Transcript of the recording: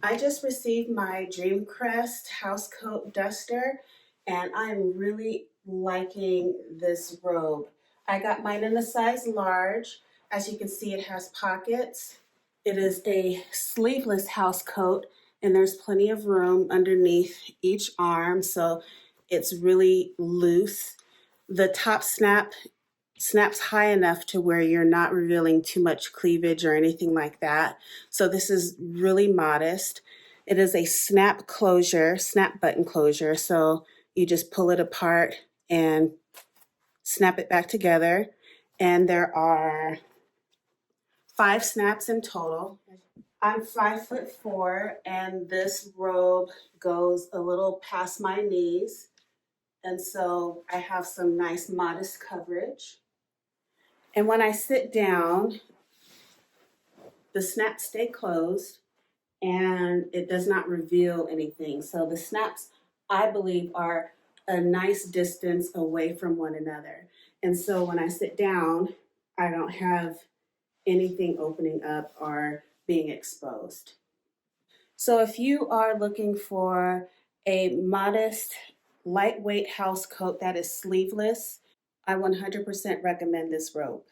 I just received my Dreamcrest Housecoat duster and I'm really liking this robe. I got mine in a size large. As you can see, it has pockets. It is a sleeveless housecoat and there's plenty of room underneath each arm, so it's really loose. The top snaps high enough to where you're not revealing too much cleavage or anything like that. So this is really modest. It is a snap closure, snap button closure. So you just pull it apart and snap it back together. And there are 5 snaps in total. I'm 5'4" and this robe goes a little past my knees. And so I have some nice modest coverage. And when I sit down, the snaps stay closed and it does not reveal anything. So the snaps, I believe, are a nice distance away from one another. And so when I sit down, I don't have anything opening up or being exposed. So if you are looking for a modest, lightweight house coat that is sleeveless, I 100% recommend this robe.